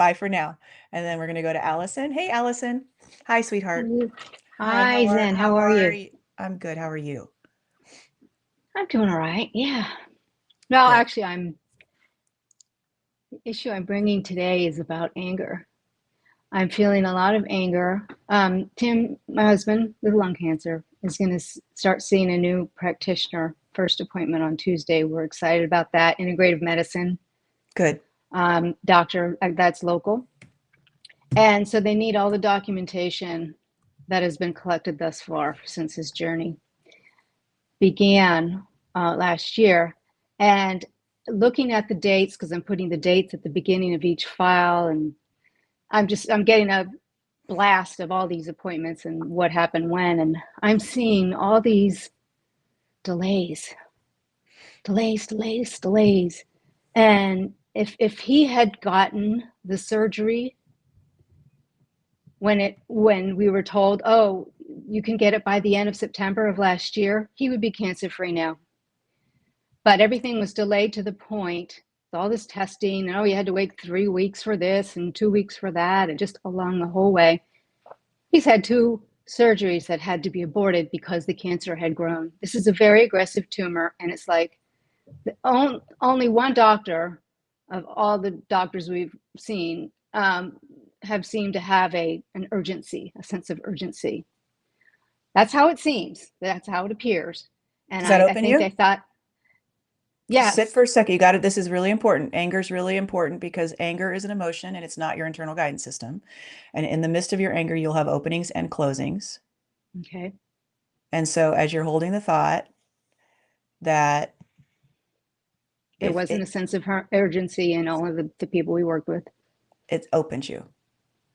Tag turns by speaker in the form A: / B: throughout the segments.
A: Bye for now. And then we're going to go to Allison. Hey, Allison. Hi, sweetheart. Hi,
B: Hi, Zen. How
A: how
B: are
A: are
B: you?
A: you? I'm good. How are you?
B: I'm doing all right. Yeah. Well,
A: Good.
B: actually, the issue I'm bringing today is about anger. I'm feeling a lot of anger. Tim, my husband with lung cancer, is going to start seeing a new practitioner. First appointment on Tuesday. We're excited about that. Integrative medicine
A: Good.
B: doctor that's local, and so they need all the documentation that has been collected thus far since his journey began last year. And looking at the dates, because I'm putting the dates at the beginning of each file, and I'm getting a blast of all these appointments and what happened when, and I'm seeing all these delays, delays. And if he had gotten the surgery when we were told, oh, you can get it by the end of September of last year, he would be cancer free now. But everything was delayed to the point, all this testing, oh, you had to wait 3 weeks for this and 2 weeks for that, and just along the whole way. He's had two surgeries that had to be aborted because the cancer had grown. This is a very aggressive tumor, and it's like only one doctor of all the doctors we've seen have seemed to have an urgency, a sense of urgency. That's how it seems. That's how it appears. And
A: Does that
B: I
A: open
B: think they
A: you?
B: thought,
A: Just sit
B: yes.
A: for a second. You got it. This is really important. Anger is really important because anger is an emotion and it's not your internal guidance system. And in the midst of your anger, you'll have openings and closings.
B: Okay.
A: And so as you're holding the thought that
B: There
A: if
B: wasn't a
A: it
B: sense of urgency in all of the people we worked with.
A: it opens you.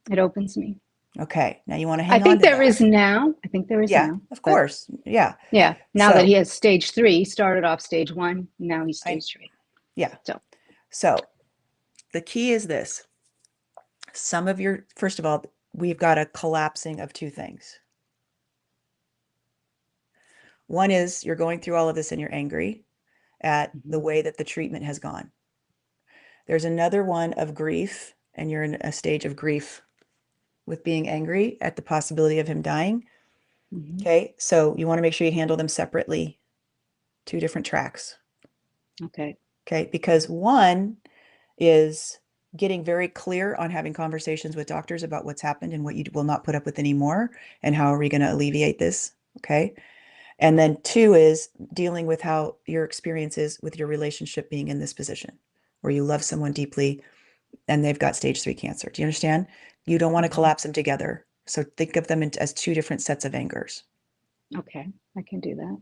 B: It opens me.
A: Okay. Now you want to
B: I
A: hang on
B: think
A: to
B: there
A: that.
B: is now. I think there is
A: Yeah,
B: now.
A: of
B: But
A: course. Yeah.
B: yeah, now that
A: So
B: he has stage three, he started off stage one, now he's
A: I
B: stage three.
A: yeah.
B: So,
A: So the key is this. Some of your, first of all, we've got a collapsing of two things. One is you're going through all of this and you're angry at the
B: mhm.
A: way that the treatment has gone. There's another one of grief, and you're in a stage of grief with being angry at the possibility of him dying.
B: Mhm.
A: Okay. So you want to make sure you handle them separately, two different tracks.
B: Okay.
A: Okay. Because one is getting very clear on having conversations with doctors about what's happened and what you will not put up with anymore and how are we going to alleviate this. Okay. And then two is dealing with how your experience is with your relationship being in this position where you love someone deeply and they've got stage 3 cancer. Do you understand? You don't want to
B: Mhm.
A: collapse them together. So think of them as two different sets of angers
B: Okay. I can do that.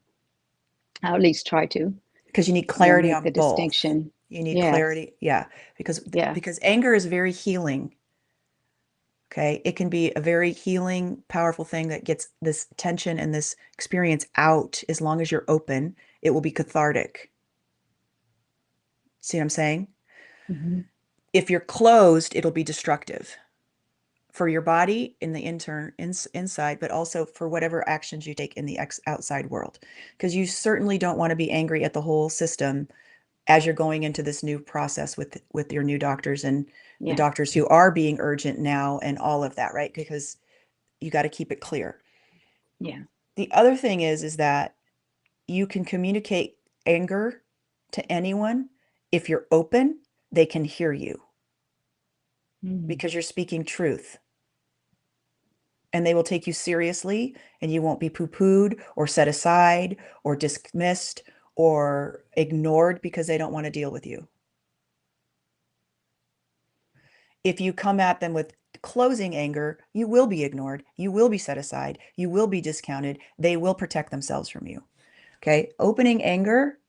B: I'll at least try to,
A: because you need clarity
B: make
A: on
B: the
A: both.
B: distinction.
A: You need
B: Yes.
A: clarity. Yeah, because
B: Yeah.
A: because anger is very healing. Okay. It can be a very healing, powerful thing that gets this tension and this experience out as long as you're open. It will be cathartic. See what I'm saying?
B: Mhm.
A: If you're closed, it'll be destructive for your body in the inside, but also for whatever actions you take in the outside world. Because you certainly don't want to be angry at the whole system as you're going into this new process with your new doctors and the
B: Yeah.
A: doctors who are being urgent now and all of that, right? Because you got to keep it clear.
B: Yeah.
A: The other thing is that you can communicate anger to anyone if you're open, they can hear you
B: Mm.
A: because you're speaking truth and they will take you seriously and you won't be poo-pooed or set aside or dismissed or ignored because they don't want to deal with you. If you come at them with closing anger, you will be ignored, you will be set aside, you will be discounted, they will protect themselves from you. Okay? Opening anger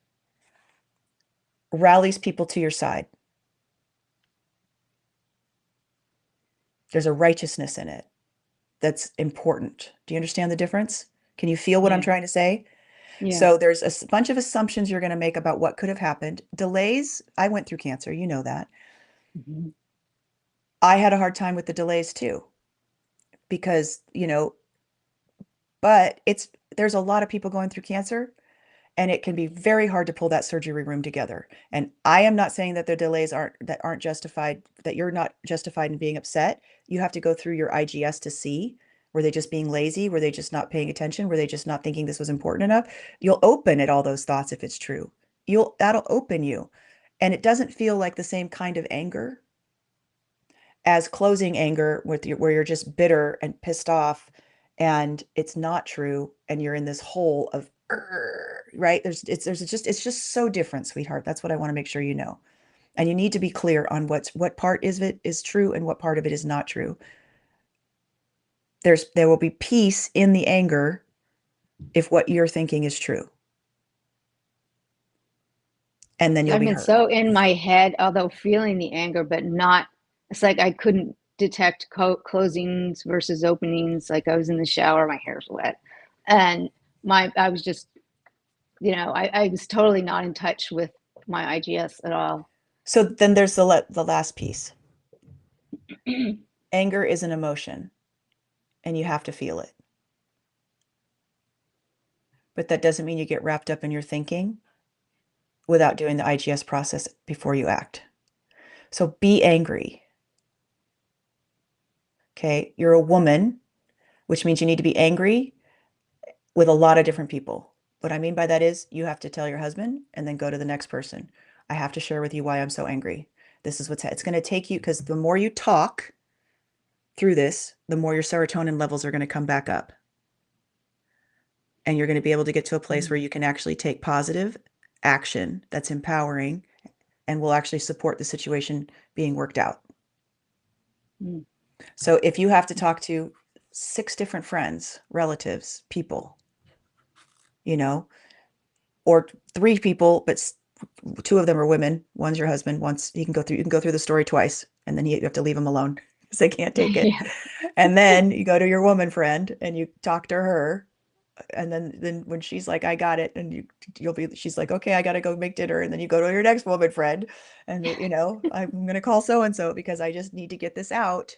A: rallies people to your side. There's a righteousness in it that's important. Do you understand the difference? Can you feel what I'm
B: Yeah.
A: trying to say?
B: Yeah.
A: So there's a bunch of assumptions you're going to make about what could have happened. Delays, I went through cancer, you know that.
B: Mhm.
A: I had a hard time with the delays too, because, but there's a lot of people going through cancer And it can be very hard to pull that surgery room together. And I am not saying that the delays aren't justified, that you're not justified in being upset. You have to go through your IGS to see, were they just being lazy? Were they just not paying attention? Were they just not thinking this was important enough? You'll open at all those thoughts if it's true. You'll That'll open you. And it doesn't feel like the same kind of anger as closing anger where you're just bitter and pissed off and it's not true and you're in this hole of right. It's just so different, sweetheart. That's what I want to make sure you know. And you need to be clear on what part is it is true and what part of it is not true. There will be peace in the anger if what you're thinking is true, and then you'll
B: I've
A: be
B: been
A: heard.
B: so in my head, although feeling the anger, but not, it's like I couldn't detect closings versus openings. Like I was in the shower, my hair's wet. And I was just, I was totally not in touch with my IGS at all.
A: So then there's the last piece. Anger is an emotion and you have to feel it. But that doesn't mean you get wrapped up in your thinking without doing the IGS process before you act. So be angry. Okay. You're a woman, which means you need to be angry with a lot of different people. What I mean by that is you have to tell your husband and then go to the next person. I have to share with you why I'm so angry. This is it's going to take you, because the more you talk through this, the more your serotonin levels are going to come back up. And you're going to be able to get to a place where you can actually take positive action that's empowering and will actually support the situation being worked out.
B: Mm.
A: So if you have to talk to 6 different friends, relatives, people, you know, or 3 people, but 2 of them are women. One's your husband. Once you can go through the story twice, and then you have to leave them alone because they can't take it.
B: Yeah.
A: And then you go to your woman friend and you talk to her. And then when she's like, I got it, and she's like, okay, I gotta go make dinner. And then you go to your next woman friend, and I'm gonna call so and so because I just need to get this out.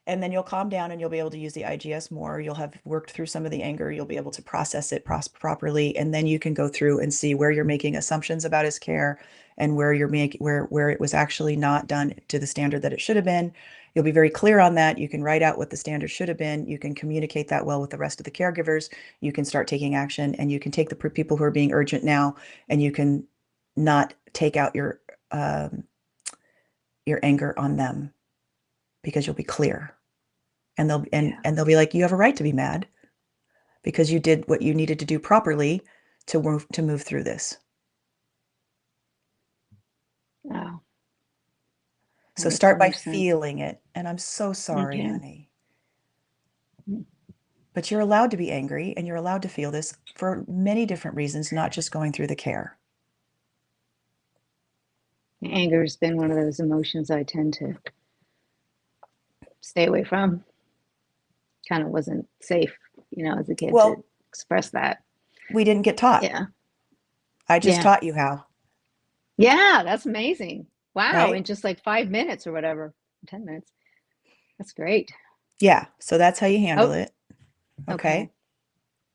A: And then you'll calm down and you'll be able to use the IGS more. You'll have worked through some of the anger. You'll be able to process it properly. And then you can go through and see where you're making assumptions about his care and where you're making where it was actually not done to the standard that it should have been. You'll be very clear on that. You can write out what the standard should have been. You can communicate that well with the rest of the caregivers. You can start taking action, and you can take the people who are being urgent now, and you can not take out your anger on them because you'll be clear. And
B: Yeah.
A: they'll be like, you have a right to be mad because you did what you needed to do properly to move through this.
B: Oh, that
A: So
B: makes so
A: start by
B: much sense.
A: feeling it. And I'm so sorry,
B: Okay.
A: honey. But you're allowed to be angry and you're allowed to feel this for many different reasons, not just going through the care.
B: Anger has been one of those emotions I tend to stay away from. Kind of wasn't safe, as a kid to
A: Well,
B: express that.
A: we didn't get taught.
B: Yeah.
A: I just
B: Yeah.
A: taught you how,
B: Yeah. That's amazing. Wow. In
A: right?
B: just like 5 minutes or whatever, 10 minutes. That's great.
A: Yeah. So that's how you handle
B: Oh,
A: it.
B: okay.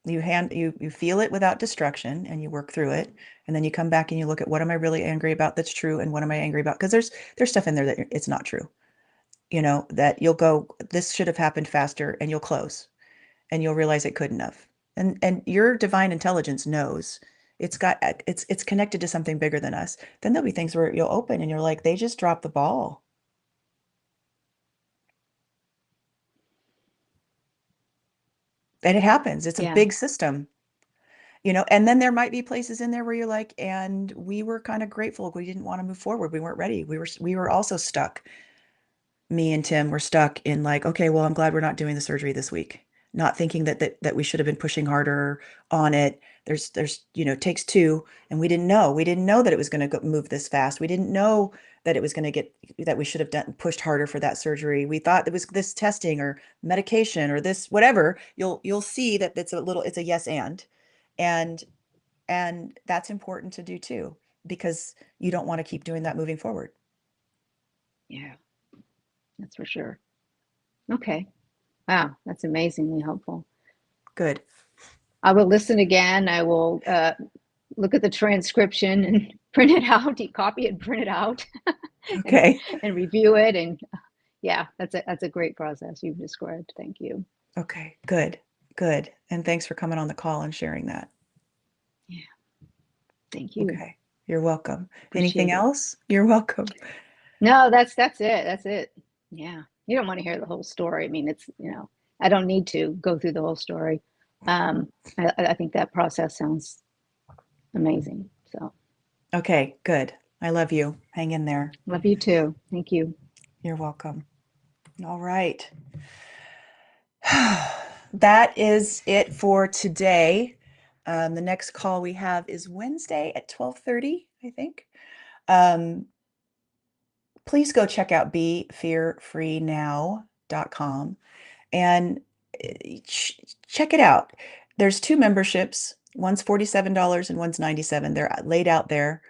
A: Okay. You feel it without destruction and you work through it. And then you come back and you look at what am I really angry about that's true and what am I angry about? Because there's stuff in there that it's not true. That you'll go, this should have happened faster, and you'll close and you'll realize it couldn't have. And your divine intelligence knows it's connected to something bigger than us. Then there'll be things where you'll open and you're like, they just dropped the ball. And it happens. It's a
B: Yeah.
A: big system. And then there might be places in there where you're like, and we were kind of grateful. We didn't want to move forward. We weren't ready. We were also stuck. Me and Tim were stuck in like, okay, well, I'm glad we're not doing the surgery this week. Not thinking that we should have been pushing harder on it. Takes 2, and we didn't know. We didn't know that it was going to move this fast. We didn't know that it was going to that we should have pushed harder for that surgery. We thought it was this testing or medication or this whatever. You'll see that it's a yes and that's important to do too, because you don't want to keep doing that moving forward.
B: Yeah. That's for sure. Okay. Wow. That's amazingly helpful.
A: Good.
B: I will listen again. I will look at the transcription and print it out, copy it and print it out, and
A: Okay.
B: and review it. And yeah, that's a great process you've described. Thank you.
A: Okay. Good. Good. And thanks for coming on the call and sharing that.
B: Yeah, thank you.
A: Okay. You're welcome. Anything
B: Appreciate it.
A: else? You're welcome.
B: No, that's it. That's it. Yeah. You don't want to hear the whole story. I mean, I don't need to go through the whole story. I think that process sounds amazing. So
A: Okay. Good. I love you. Hang in there.
B: love you too. Thank you.
A: You're welcome. All right. That is it for today. The next call we have is Wednesday at 12:30, I think. Um, please go check out befearfreenow.com and check it out. There's two memberships. One's $47 and one's 97. They're laid out there.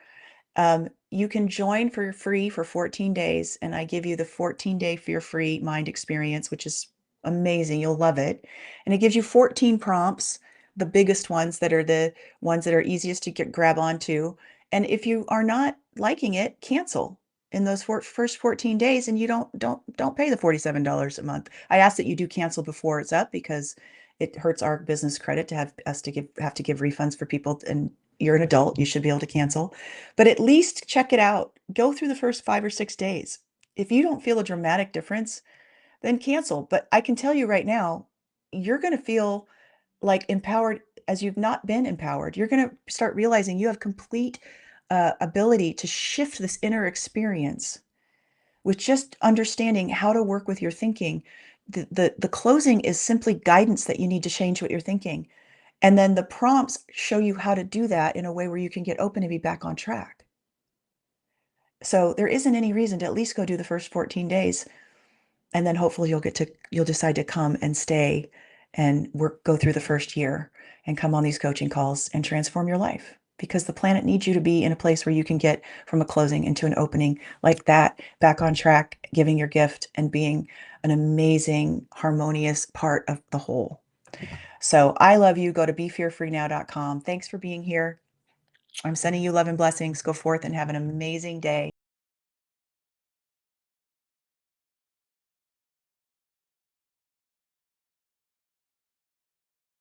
A: You can join for free for 14 days, and I give you the 14-day fear-free mind experience, which is amazing. You'll love it. And it gives you 14 prompts, the biggest ones that are the ones that are easiest to grab onto. And if you are not liking it, cancel in those first 14 days, and you don't pay the $47 a month. I ask that you do cancel before it's up because it hurts our business credit to have us to have to give refunds for people, and you're an adult, you should be able to cancel. But at least check it out. Go through the first 5 or 6 days. If you don't feel a dramatic difference, then cancel. But I can tell you right now, you're going to feel like empowered as you've not been empowered. You're going to start realizing you have complete ability to shift this inner experience with just understanding how to work with your thinking. The closing is simply guidance that you need to change what you're thinking. And then the prompts show you how to do that in a way where you can get open and be back on track. So there isn't any reason to at least go do the first 14 days. And then hopefully you'll decide to come and stay and go through the first year and come on these coaching calls and transform your life, because the planet needs you to be in a place where you can get from a closing into an opening like that, back on track, giving your gift and being an amazing, harmonious part of the whole. So I love you. Go to befearfreenow.com. Thanks for being here. I'm sending you love and blessings. Go forth and have an amazing day.